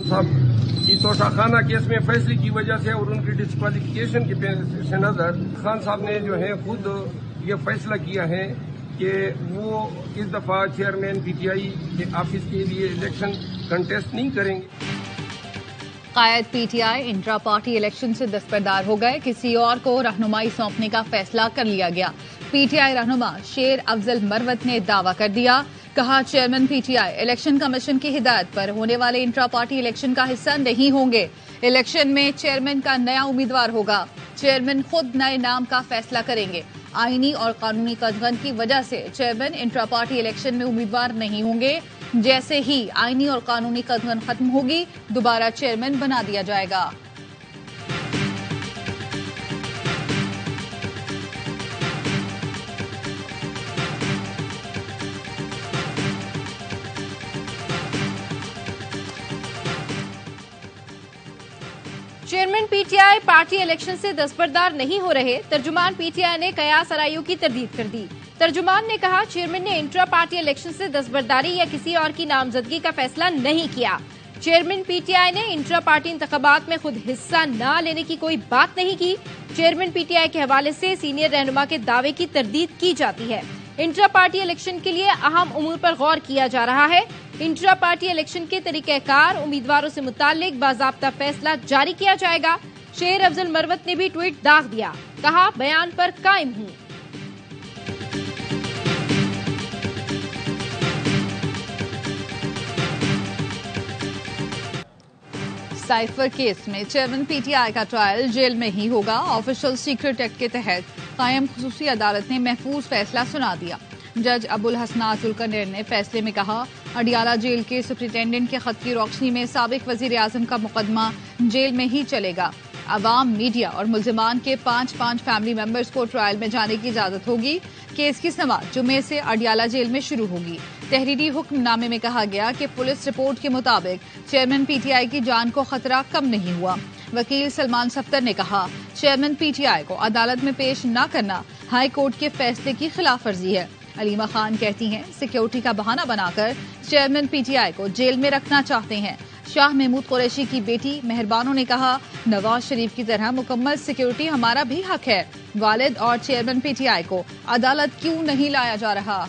साहब की तोशाखाना केस में फैसले की वजह से और उनकी डिस्क्वालिफिकेशन के पेश नजर खान साहब ने जो है खुद ये फैसला किया है कि वो इस दफा चेयरमैन पीटीआई के ऑफिस के लिए इलेक्शन कंटेस्ट नहीं करेंगे। कायद पीटीआई इंट्रा पार्टी इलेक्शन से दस्तबरदार हो गए, किसी और को रहनुमाई सौंपने का फैसला कर लिया गया। पीटीआई रहनुमा शेर अफजल मरवत ने दावा कर दिया, कहा चेयरमैन पीटीआई इलेक्शन कमीशन की हिदायत पर होने वाले इंट्रा पार्टी इलेक्शन का हिस्सा नहीं होंगे। इलेक्शन में चेयरमैन का नया उम्मीदवार होगा, चेयरमैन खुद नए नाम का फैसला करेंगे। आईनी और कानूनी कदगन की वजह से चेयरमैन इंट्रा पार्टी इलेक्शन में उम्मीदवार नहीं होंगे। जैसे ही आईनी और कानूनी कदगन खत्म होगी, दोबारा चेयरमैन बना दिया जाएगा। चेयरमैन पीटीआई पार्टी इलेक्शन से दस्तबरदार नहीं हो रहे, तर्जुमान पीटीआई ने कयास आरआईयू की तरदीद कर दी। तर्जुमान ने कहा चेयरमैन ने इंट्रा पार्टी इलेक्शन से दस्तबरदारी या किसी और की नामजदगी का फैसला नहीं किया। चेयरमैन पीटीआई ने इंट्रा पार्टी इंतखाबात में खुद हिस्सा न लेने की कोई बात नहीं की। चेयरमैन पीटीआई के हवाले से सीनियर रहनुमा के दावे की तरदीद की जाती है। इंट्रा पार्टी इलेक्शन के लिए अहम उमूर पर गौर किया जा रहा है। इंट्रा पार्टी इलेक्शन के तरीक़ेकार, उम्मीदवारों से मुताल्लिक बाज़ाब्ता फैसला जारी किया जाएगा। शेर अफजल मरवत ने भी ट्वीट दाग दिया, कहा बयान पर कायम हूँ। साइफर केस में चेयरमैन पीटीआई का ट्रायल जेल में ही होगा। ऑफिशियल सीक्रेट एक्ट के तहत कायम खुसूसी अदालत ने महफूज फैसला सुना दिया। जज अबुल हसनात जुल्करनैन ने फैसले में कहा, अडियाला जेल के सुप्रिंटेंडेंट के खत की रोशनी में साबिक वजीर आजम का मुकदमा जेल में ही चलेगा। अवाम, मीडिया और मुल्जिमान के 5-5 फैमिली मेंबर्स को ट्रायल में जाने की इजाजत होगी। केस की समाअत जुमे से अडियाला जेल में शुरू होगी। तहरीरी हुक्मनामे में कहा गया कि पुलिस रिपोर्ट के मुताबिक चेयरमैन पीटीआई की जान को खतरा कम नहीं हुआ। वकील सलमान सफ्तर ने कहा, चेयरमैन पीटीआई को अदालत में पेश न करना हाई कोर्ट के फैसले की खिलाफ वर्जी है। अलीमा खान कहती हैं, सिक्योरिटी का बहाना बनाकर चेयरमैन पीटीआई को जेल में रखना चाहते हैं। शाह महमूद कुरैशी की बेटी मेहरबानों ने कहा, नवाज शरीफ की तरह मुकम्मल सिक्योरिटी हमारा भी हक है। वालिद और चेयरमैन पीटीआई को अदालत क्यों नहीं लाया जा रहा?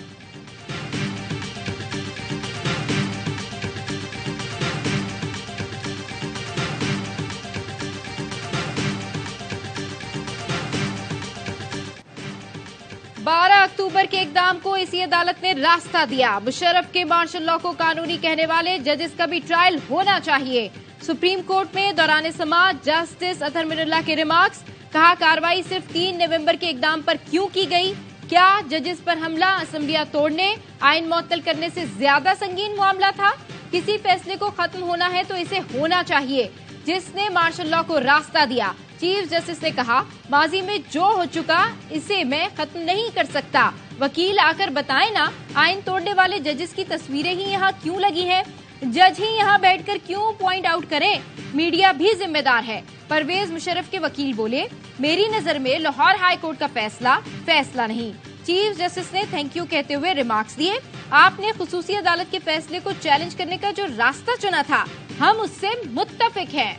अक्टूबर के इकदाम को इसी अदालत ने रास्ता दिया। मुशर्रफ के मार्शल लॉ को कानूनी कहने वाले जजेस का भी ट्रायल होना चाहिए। सुप्रीम कोर्ट में दौरान समाअत जस्टिस अतहर मिनल्लाह के रिमार्क्स, कहा कार्रवाई सिर्फ 3 नवंबर के इकदाम पर क्यों की गई? क्या जजेस पर हमला असम्बलियां तोड़ने, आइन मुअत्तल करने से ज्यादा संगीन मामला था? किसी फैसले को खत्म होना है तो इसे होना चाहिए। जिसने मार्शल लॉ को रास्ता दिया, चीफ जस्टिस ने कहा, माजी में जो हो चुका इसे मैं खत्म नहीं कर सकता। वकील आकर बताएं ना, आइन तोड़ने वाले जजेस की तस्वीरें ही यहाँ क्यों लगी हैं? जज ही यहाँ बैठकर क्यों पॉइंट आउट करें? मीडिया भी जिम्मेदार है। परवेज मुशर्रफ के वकील बोले, मेरी नजर में लाहौर हाई कोर्ट का फैसला नहीं। चीफ जस्टिस ने थैंक यू कहते हुए रिमार्क्स दिए, आपने खुसूसी अदालत के फैसले को चैलेंज करने का जो रास्ता चुना था, हम उससे मुत्तफिक हैं।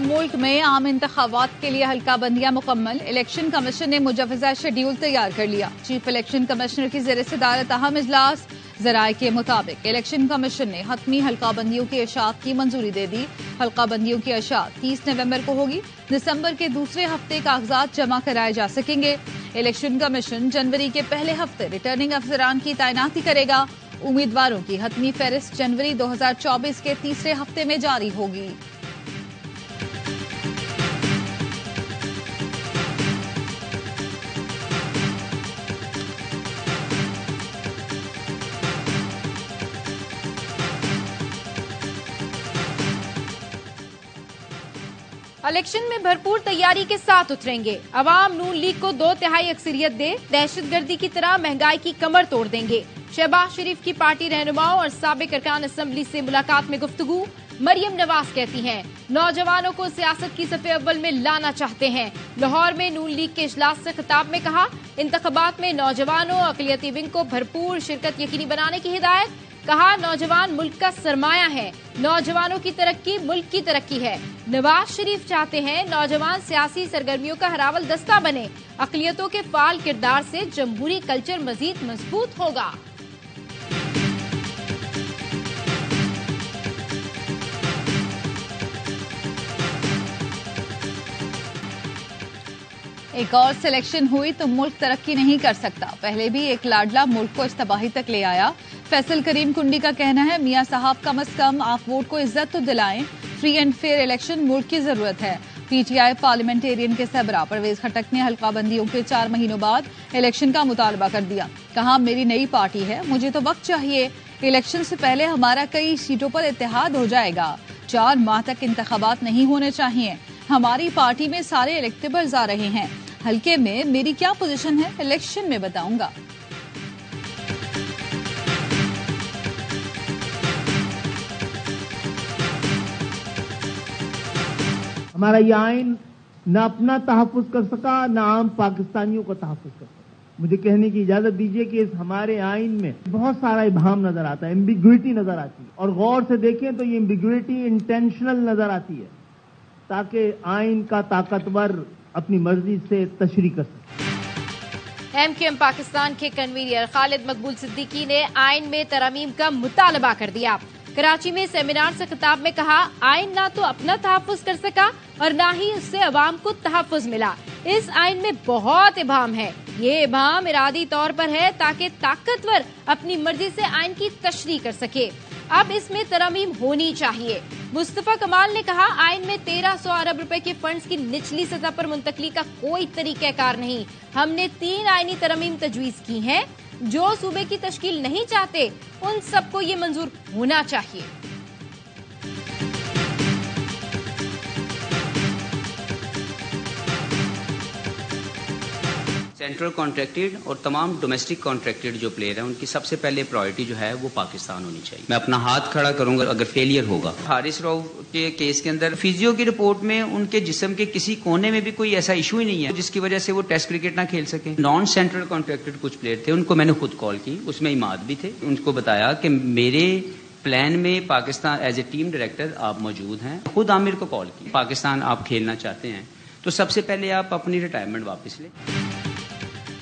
मुल्क में आम इंतखाबात के लिए हल्का बंदियां मुकम्मल। इलेक्शन कमीशन ने मुजवजा शेड्यूल तैयार कर लिया। चीफ इलेक्शन कमिश्नर की ज़ेर सदारत अहम इजलास। जराये के मुताबिक इलेक्शन कमीशन ने हतमी हल्का बंदियों की इशाअत की मंजूरी दे दी। हल्का बंदियों की इशाअत 30 नवंबर को होगी। दिसंबर के दूसरे हफ्ते कागजात जमा कराए जा सकेंगे। इलेक्शन कमीशन जनवरी के पहले हफ्ते रिटर्निंग अफसरान की तैनाती करेगा। उम्मीदवारों की हतमी फहरिस्त जनवरी 2024 के तीसरे हफ्ते में जारी होगी। इलेक्शन में भरपूर तैयारी के साथ उतरेंगे। अवाम नून लीग को 2/3 अक्सरियत दे, दहशतगर्दी की तरह महंगाई की कमर तोड़ देंगे। शहबाज शरीफ की पार्टी रहनुमाओं और साबिक अरकान असेंबली से मुलाकात में गुफ्तगू। मरियम नवाज कहती हैं, नौजवानों को सियासत की सफ़े अव्वल में लाना चाहते हैं। लाहौर में नून लीग के इजलास से खिताब में कहा, इंतखाबात में नौजवानों अक़लियती विंग को भरपूर शिरकत यकीनी बनाने की हिदायत। कहा, नौजवान मुल्क का सरमाया है, नौजवानों की तरक्की मुल्क की तरक्की है। नवाज शरीफ चाहते हैं नौजवान सियासी सरगर्मियों का हरावल दस्ता बने। अक़लियतों के फाल किरदार से जमहूरी कल्चर मजीद मजबूत होगा। एक और सिलेक्शन हुई तो मुल्क तरक्की नहीं कर सकता। पहले भी एक लाडला मुल्क को इस तबाही तक ले आया। फैसल करीम कुंडी का कहना है, मियां साहब कम अज कम आप वोट को इज्जत तो दिलाएं। फ्री एंड फेयर इलेक्शन मुल्क की जरूरत है। पीटीआई पार्लियामेंटेरियन के सरबराह परवेज खटक ने हल्का बंदियों के 4 महीनों बाद इलेक्शन का मुतालबा कर दिया। कहा, मेरी नई पार्टी है, मुझे तो वक्त चाहिए। इलेक्शन से पहले हमारा कई सीटों पर इत्तेहाद हो जाएगा। 4 माह तक इंतखाबात नहीं होने चाहिए। हमारी पार्टी में सारे इलेक्टेबल्स आ रहे हैं। हल्के में मेरी क्या पोजीशन है, इलेक्शन में बताऊंगा। हमारा ये आइन न अपना तहफ़्फ़ुज़ कर सका, न आम पाकिस्तानियों का तहफ़्फ़ुज़ कर सका। मुझे कहने की इजाजत दीजिए कि इस हमारे आइन में बहुत सारा इबाहम नजर आता है, एम्बिग्विटी नजर आती है, और गौर से देखें तो ये एम्बिग्विटी इंटेंशनल नजर आती है ताकि आइन का ताकतवर अपनी मर्जी से तशरीह कर सके। एमक्यूएम पाकिस्तान के कन्वीनर खालिद मकबूल सिद्दीकी ने आइन में तरमीम का मुतालबा कर दिया। कराची में सेमिनार से खिताब में कहा, आइन ना तो अपना तहफ़्फ़ुज़ कर सका और ना ही उससे अवाम को तहफ़्फ़ुज़ मिला। इस आइन में बहुत इबाम है। ये इबाम इरादी तौर पर है ताकि ताकतवर अपनी मर्जी से आइन की तशरीह कर सके। अब इसमें तरमीम होनी चाहिए। मुस्तफा कमाल ने कहा, आइन में 1300 अरब रुपए के फंड्स की निचली सतह पर मुंतकली का कोई तरीक़ाकार नहीं। हमने 3 आइनी तरमीम तजवीज़ की हैं। जो सूबे की तश्कील नहीं चाहते उन सबको ये मंजूर होना चाहिए। सेंट्रल कॉन्ट्रैक्टेड और तमाम डोमेस्टिक कॉन्ट्रैक्टेड जो प्लेयर हैं उनकी सबसे पहले प्रायोरिटी जो है वो पाकिस्तान होनी चाहिए। मैं अपना हाथ खड़ा करूंगा अगर फेलियर होगा। हारिस राव के केस के अंदर फिजियो की रिपोर्ट में उनके जिस्म के किसी कोने में भी कोई ऐसा इशू ही नहीं है जिसकी वजह से वो टेस्ट क्रिकेट ना खेल सके। नॉन सेंट्रल कॉन्ट्रैक्टेड कुछ प्लेयर थे, उनको मैंने खुद कॉल की, उसमें इमाद भी थे। उनको बताया कि मेरे प्लान में Pakistan as a team director आप मौजूद हैं। खुद आमिर को कॉल की, पाकिस्तान आप खेलना चाहते हैं तो सबसे पहले आप अपनी रिटायरमेंट वापस लें।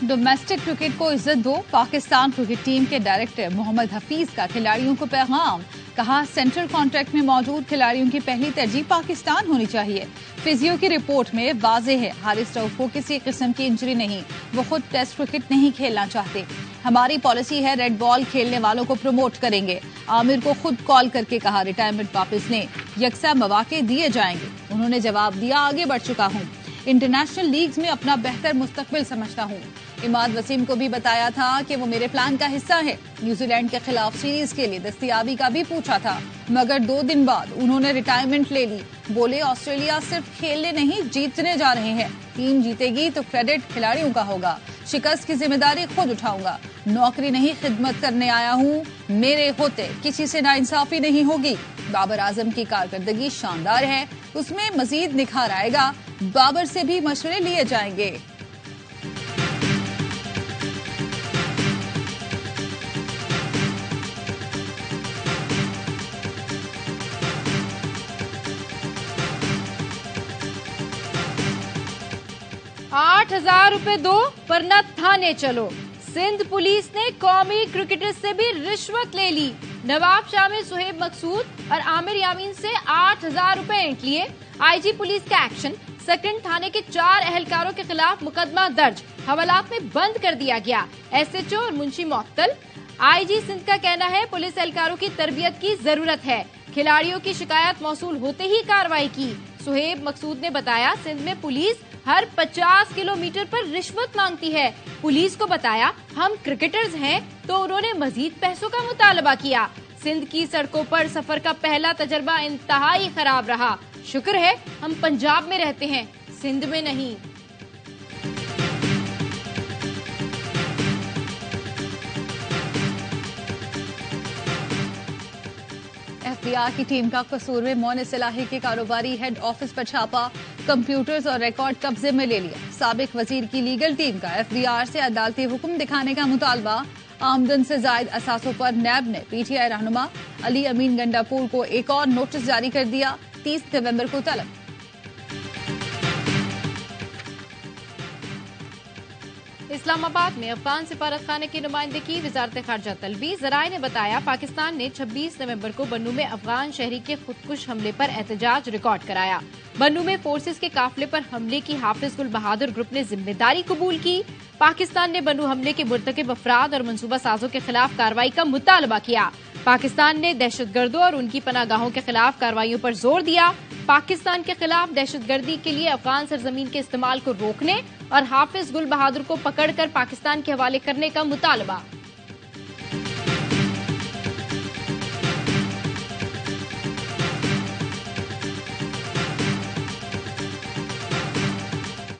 डोमेस्टिक क्रिकेट को इज्जत दो। पाकिस्तान क्रिकेट टीम के डायरेक्टर मोहम्मद हफीज का खिलाड़ियों को पैगाम। कहा, सेंट्रल कॉन्ट्रैक्ट में मौजूद खिलाड़ियों की पहली तरजीह पाकिस्तान होनी चाहिए। फिजियो की रिपोर्ट में वाज़ेह है, हारिस रऊफ को किसी किस्म की इंजरी नहीं। वो खुद टेस्ट क्रिकेट नहीं खेलना चाहते। हमारी पॉलिसी है रेड बॉल खेलने वालों को प्रमोट करेंगे। आमिर को खुद कॉल करके कहा, रिटायरमेंट वापस लें, यकसा मौके दिए जाएंगे। उन्होंने जवाब दिया, आगे बढ़ चुका हूँ, इंटरनेशनल लीग्स में अपना बेहतर मुस्तकबिल समझता हूँ। इमाद वसीम को भी बताया था कि वो मेरे प्लान का हिस्सा है। न्यूजीलैंड के खिलाफ सीरीज के लिए दस्तयाबी का भी पूछा था, मगर 2 दिन बाद उन्होंने रिटायरमेंट ले ली। बोले, ऑस्ट्रेलिया सिर्फ खेलने नहीं जीतने जा रहे हैं। टीम जीतेगी तो क्रेडिट खिलाड़ियों का होगा। शिकस्त की जिम्मेदारी खुद उठाऊंगा। नौकरी नहीं, खिदमत करने आया हूँ। मेरे होते किसी से नाइंसाफी नहीं होगी। बाबर आजम की कारकर्दगी शानदार है, उसमें मजीद निखार आएगा। बाबर से भी मशवरे लिए जाएंगे। ₹8,000 दो वरना थाने चलो। सिंध पुलिस ने कौमी क्रिकेटर से भी रिश्वत ले ली। नवाब शाह में सुहेब मकसूद और आमिर यामीन से ₹8,000 ऐंठ लिए। आईजी पुलिस का एक्शन, सेकंड थाने के 4 एहलकारों के खिलाफ मुकदमा दर्ज, हवालात में बंद कर दिया गया। एसएचओ और मुंशी मुअत्तल। आईजी सिंध का कहना है पुलिस एहलकारों की तरबियत की जरूरत है। खिलाड़ियों की शिकायत मौसूल होते ही कार्रवाई की। सुहेब मकसूद ने बताया, सिंध में पुलिस हर 50 किलोमीटर पर रिश्वत मांगती है। पुलिस को बताया हम क्रिकेटर्स हैं तो उन्होंने मजीद पैसों का मुतालबा किया। सिंध की सड़कों पर सफर का पहला तजर्बा इंतहाई खराब रहा। शुक्र है हम पंजाब में रहते हैं, सिंध में नहीं। FBI की टीम का कसूर में मोनिस इलाही के कारोबारी हेड ऑफिस पर छापा, कंप्यूटर्स और रिकॉर्ड कब्जे में ले लिया। साबिक वजीर की लीगल टीम का FBI से अदालती हुक्म दिखाने का मुतालबा। आमदन से जायद असासों पर नैब ने PTI रहनुमा अली अमीन गंडापुर को एक और नोटिस जारी कर दिया। 30 नवंबर को तलब। इस्लामाबाद में अफगान सिफारत खाने की नुमाइंदगी वजारत खारजा तलबी। जराए ने बताया पाकिस्तान ने 26 नवंबर को बन्नू में अफगान शहरी के खुदकुश हमले पर एहतजाज रिकॉर्ड कराया। बन्नू में फोर्सेस के काफिले पर हमले की हाफिज गुल बहादुर ग्रुप ने जिम्मेदारी कबूल की। पाकिस्तान ने बन्नू हमले के मुर्तकिब अफराद और मनसूबा साजों के खिलाफ कार्रवाई का मुतालबा किया। पाकिस्तान ने दहशतगर्दों और उनकी पनागाहों के खिलाफ कार्रवाइयों पर जोर दिया। पाकिस्तान के खिलाफ दहशतगर्दी के लिए अफगान सरजमीन के इस्तेमाल को रोकने और हाफिज गुल बहादुर को पकड़कर पाकिस्तान के हवाले करने का मुतालबा।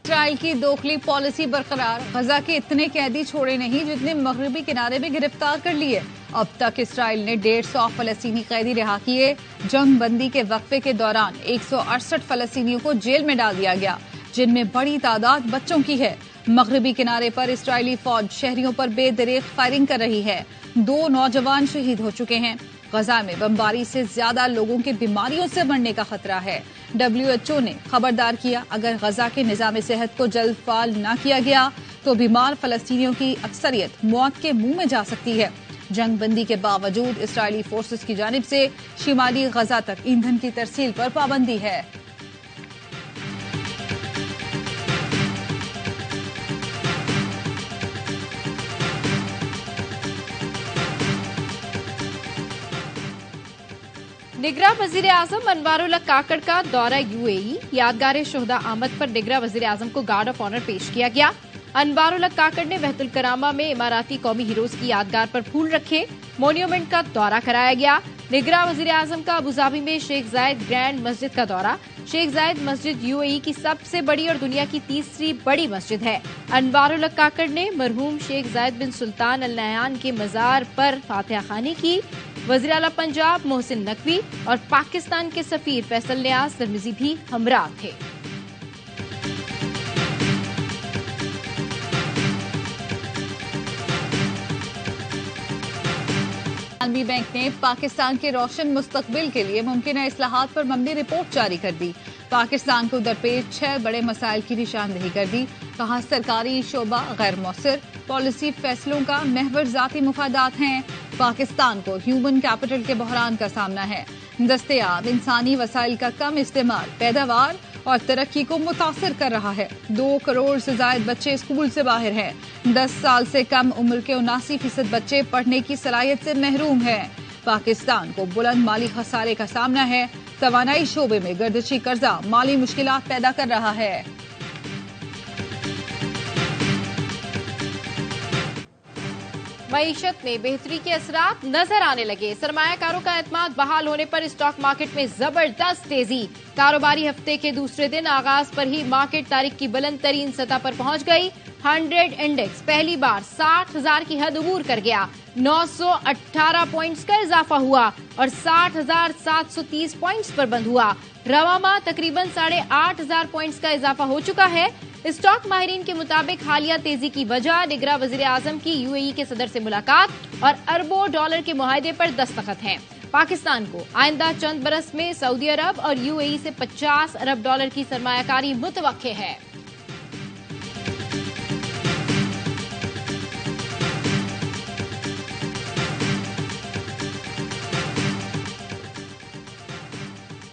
इसराइल की दोखली पॉलिसी बरकरार। गजा के इतने कैदी छोड़े नहीं जितने मगरबी किनारे में गिरफ्तार कर लिए। अब तक इसराइल ने 150 फलस्तीनी कैदी रिहा किए। जंग बंदी के वक्फे के दौरान 168 फलस्तीनियों को जेल में डाल दिया गया, जिनमें बड़ी तादाद बच्चों की है। मगरबी किनारे पर इसराइली फौज शहरियों पर बेदरेक फायरिंग कर रही है। 2 नौजवान शहीद हो चुके हैं। गजा में बमबारी से ज्यादा लोगों के बीमारियों से मरने का खतरा है। WHO ने खबरदार किया, अगर गजा के निजाम सेहत को जल्द फाल न किया गया तो बीमार फलस्तीनियों की अक्सरियत मौत के मुंह में जा सकती है। जंग बंदी के बावजूद इसराइली फोर्सेस की जानिब से शिमाली गजा तक ईंधन की तरसील पर पाबंदी है। निगरान वजीर आजम अनवारुल्लाह काकड़ का दौरा UAE। यादगार शोहदा आमद पर निगरान वजीर आजम को गार्ड ऑफ ऑनर पेश किया गया। अनवारुल्लाह काकड़ ने वहतुल करामा में इमाराती कौमी हीरोज की यादगार पर फूल रखे। मोन्यूमेंट का दौरा कराया गया। निगरान वजीर आजम का अबूधाबी में शेख जायद ग्रैंड मस्जिद का दौरा। शेख जायद मस्जिद UAE की सबसे बड़ी और दुनिया की तीसरी बड़ी मस्जिद है। अनवारुल्लाह काकड़ ने मरहूम शेख जायद बिन सुल्तान अल नहयान के मजार पर फातिहा खानी की। वज़ीर आला पंजाब मोहसिन नकवी और पाकिस्तान के सफीर फैसल नियाज तिरमिजी भी हमरा थे। आलमी बैंक ने पाकिस्तान के रोशन मुस्तकबिल के लिए मुमकिन इस्लाहात पर मबनी रिपोर्ट जारी कर दी। पाकिस्तान को दरपेश 6 बड़े मसाइल की निशानदेही कर दी। कहा, सरकारी शोबा गैर मौसर, पॉलिसी फैसलों का महवर जाती मुफादात हैं। पाकिस्तान को ह्यूमन कैपिटल के बहरान का सामना है। दस्तयाब इंसानी वसाइल का कम इस्तेमाल पैदावार और तरक्की को मुतासर कर रहा है। 2 करोड़ से ज्यादा बच्चे स्कूल से बाहर हैं। 10 साल से कम उम्र के 79% बच्चे पढ़ने की सलाहियत से महरूम हैं। पाकिस्तान को बुलंद माली खसारे का सामना है। तवानाई शोबे में गर्दिशी कर्जा माली मुश्किलात पैदा कर रहा है। मईशत में बेहतरी के असरात नजर आने लगे। सरमायाकारों का एतमाद बहाल होने पर स्टॉक मार्केट में जबरदस्त तेजी। कारोबारी हफ्ते के दूसरे दिन आगाज पर ही मार्केट तारीख की बुलंद तरीन सतह पर पहुंच गई। 100 इंडेक्स पहली बार 60,000 की हद अबूर कर गया। 918 पॉइंट्स का इजाफा हुआ और 60,730 पॉइंट्स पर बंद हुआ। रवामा तकरीबन 8,500 पॉइंट्स का इजाफा हो चुका है। स्टॉक माहिरीन के मुताबिक हालिया तेजी की वजह निगरान वजीर आजम की UAE के सदर से मुलाकात और अरबों डॉलर के मुआहदे पर दस्तखत हैं। पाकिस्तान को आइंदा चंद बरस में सऊदी अरब और UAE से 50 अरब डॉलर की सरमायाकारी मुतवक्के है।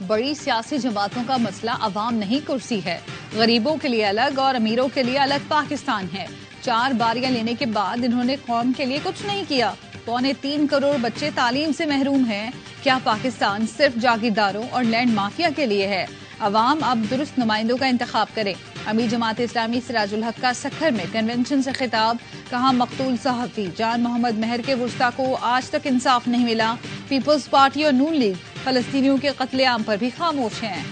बड़ी सियासी जमातों का मसला अवाम नहीं कुर्सी है। गरीबों के लिए अलग और अमीरों के लिए अलग पाकिस्तान है। 4 बारियां लेने के बाद इन्होंने कौम के लिए कुछ नहीं किया। 3.25 करोड़ बच्चे तालीम से महरूम हैं। क्या पाकिस्तान सिर्फ जागीरदारों और लैंड माफिया के लिए है? अवाम अब दुरुस्त नुमाइंदों का इंतखाब करे। अमीर जमात इस्लामी सिराजुल हक का सखर में कन्वेंशन से खिताब। कहा, मकतूल सहाफी जान मोहम्मद महर के वुस्ता को आज तक इंसाफ नहीं मिला। पीपल्स पार्टी और नून लीग फलस्तीनियों के कत्लेआम पर भी खामोश हैं।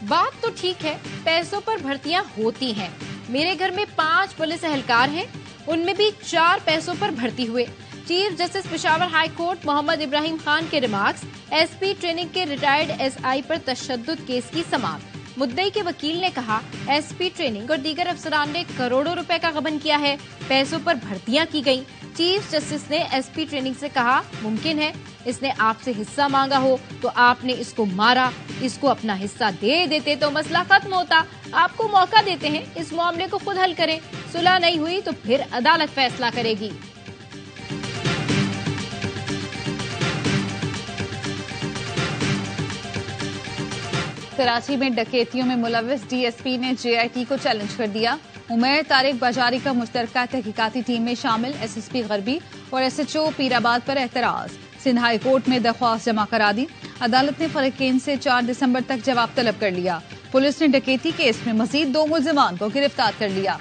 बात तो ठीक है, पैसों पर भर्तियां होती हैं, मेरे घर में 5 पुलिस एहलकार हैं, उनमें भी 4 पैसों पर भर्ती हुए। Chief justice Peshawar high court Mohammad Ibrahim Khan के रिमार्क्स, एसपी ट्रेनिंग के रिटायर्ड एसआई पर तशद्दुद केस की समाप्त। मुद्दई के वकील ने कहा, एसपी ट्रेनिंग और दीगर अफसरान ने करोड़ों रुपए का गबन किया है, पैसों पर भर्तियां की गयी। चीफ जस्टिस ने एसपी ट्रेनिंग से कहा, मुमकिन है इसने आपसे हिस्सा मांगा हो तो आपने इसको मारा, इसको अपना हिस्सा दे देते तो मसला खत्म होता। आपको मौका देते हैं, इस मामले को खुद हल करें। सुलह नहीं हुई तो फिर अदालत फैसला करेगी। कराची में डकैतियों में मुलविस डीएसपी ने जेआईटी को चैलेंज कर दिया। उमैर तारिक बाजारी का मुश्तरका तहकीकाती टीम में शामिल एसएसपी गरबी और एसएचओ पीराबाद पर एतराज। सिंध हाई कोर्ट में दरख्वास्त जमा करा दी। अदालत ने फरीकेन से 4 दिसंबर तक जवाब तलब कर लिया। पुलिस ने डकैती केस में मजीद 2 मुल्जिमान को गिरफ्तार कर लिया।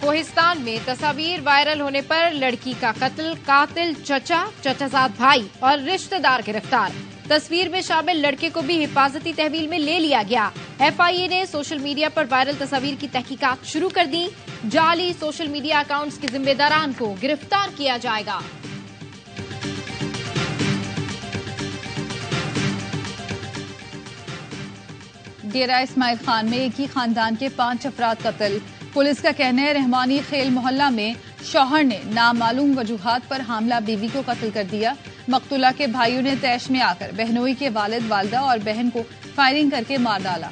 कोहिस्तान में तस्वीर वायरल होने पर लड़की का कत्ल, कातिल चचाजाद भाई और रिश्तेदार गिरफ्तार। तस्वीर में शामिल लड़के को भी हिफाजती तहवील में ले लिया गया। एफआईए ने सोशल मीडिया पर वायरल तस्वीर की तहकीकात शुरू कर दी। जाली सोशल मीडिया अकाउंट्स के जिम्मेदारान को गिरफ्तार किया जाएगा। डेरा इस्माइल खान में एक ही खानदान के 5 अफराद कत्ल। पुलिस का कहना है, रहमानी खेल मोहल्ला में शौहर ने नामालूम वजूहात पर हामला बीवी को कत्ल कर दिया। मकतूला के भाइयों ने तैश में आकर बहनोई के वालिद, वालदा और बहन को फायरिंग करके मार डाला।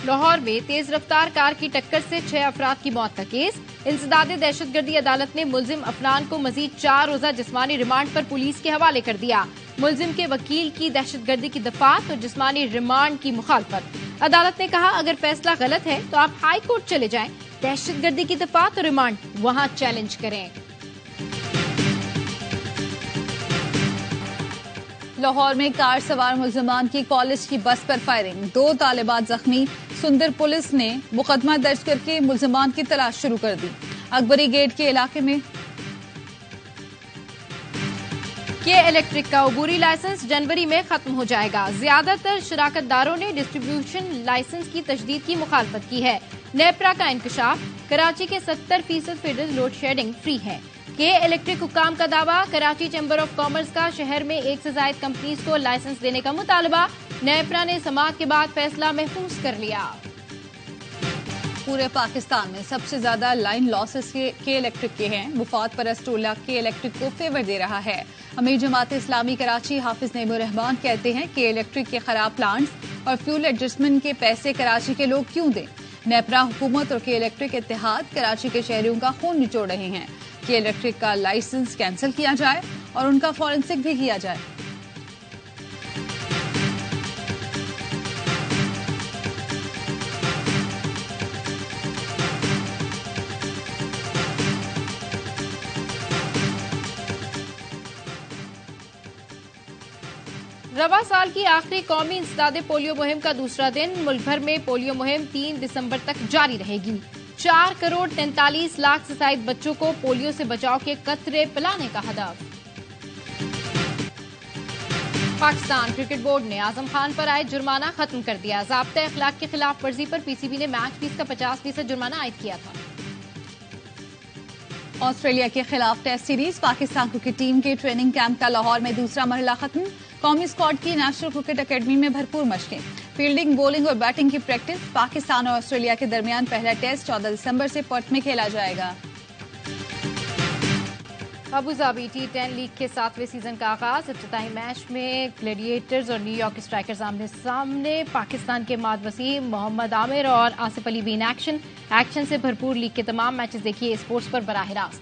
लाहौर में तेज रफ्तार कार की टक्कर से 6 अफराद की मौत का केस। इंसदादे दहशतगर्दी अदालत ने मुलजिम अफनान को मजीद 4 रोजा जिस्मानी रिमांड पर पुलिस के हवाले कर दिया। मुलजिम के वकील की दहशतगर्दी की दफात और जिस्मानी रिमांड की मुखालफत। अदालत ने कहा, अगर फैसला गलत है तो आप हाई कोर्ट चले जाएं, दहशतगर्दी की दफात और रिमांड वहां चैलेंज करें। लाहौर में कार सवार मुल्जिमान की कॉलेज की बस पर फायरिंग, 2 तालिबात जख्मी। सुंदर पुलिस ने मुकदमा दर्ज करके मुल्जिमान की तलाश शुरू कर दी। अकबरी गेट के इलाके में के इलेक्ट्रिक का अबूरी लाइसेंस जनवरी में खत्म हो जाएगा। ज्यादातर शराकतदारों ने डिस्ट्रीब्यूशन लाइसेंस की तजदीद की मुखालफत की है। नेपरा का इंकशाफ, कराची के 70% फीडर्स लोड शेडिंग फ्री है। के इलेक्ट्रिक हुकाम का दावा, कराची चैम्बर ऑफ कॉमर्स का शहर में 1 से ज्यादा कंपनीज को लाइसेंस देने का मुतालबा। नेपरा ने समाअत के बाद फैसला महफूज कर लिया। पूरे पाकिस्तान में सबसे ज्यादा लाइन लॉसेस के इलेक्ट्रिक के हैं। मुफाद परस्त टोला के इलेक्ट्रिक को फेवर दे रहा है। अमीर जमात इस्लामी कराची हाफिज नेमुर रहमान कहते हैं कि इलेक्ट्रिक के खराब प्लांट्स और फ्यूल एडजस्टमेंट के पैसे कराची के लोग क्यों दें। नेपरा हुकूमत और के इलेक्ट्रिक इत्तेहाद कराची के शहरियों का खून निचोड़ रहे हैं। के इलेक्ट्रिक का लाइसेंस कैंसिल किया जाए और उनका फॉरेंसिक भी किया जाए। रवा साल की आखिरी कौमी इंसदादे पोलियो मुहिम का दूसरा दिन। मुल्क भर में पोलियो मुहिम 3 दिसंबर तक जारी रहेगी। 4 करोड़ 43 लाख से ज्यादा बच्चों को पोलियो से बचाव के कतरे पिलाने का हदफ। पाकिस्तान क्रिकेट बोर्ड ने आजम खान पर आए जुर्माना खत्म कर दिया। ज़ाब्ता अखलाक की खिलाफ वर्जी पर पीसीबी ने मैच फीस का 50% जुर्माना आयद किया था। ऑस्ट्रेलिया के खिलाफ test series, Pakistan cricket team के ट्रेनिंग कैंप का लाहौर में दूसरा मरहला खत्म। कौमी स्क्वाड की नेशनल क्रिकेट अकेडमी में भरपूर मशकें, फील्डिंग, बॉलिंग और बैटिंग की प्रैक्टिस। पाकिस्तान और ऑस्ट्रेलिया के दरमियान पहला टेस्ट 14 दिसंबर से पर्थ में खेला जाएगा। अबूधाबी T10 लीग के 7वें सीजन का आगाज। इफ्तिताही मैच में ग्लैडिएटर्स और न्यूयॉर्क स्ट्राइकर्स आमने सामने। पाकिस्तान के माद वसीम, मोहम्मद आमिर और आसिफ अली भी इन एक्शन से भरपूर लीग के तमाम मैचेस देखिए स्पोर्ट्स पर बराह रास्त।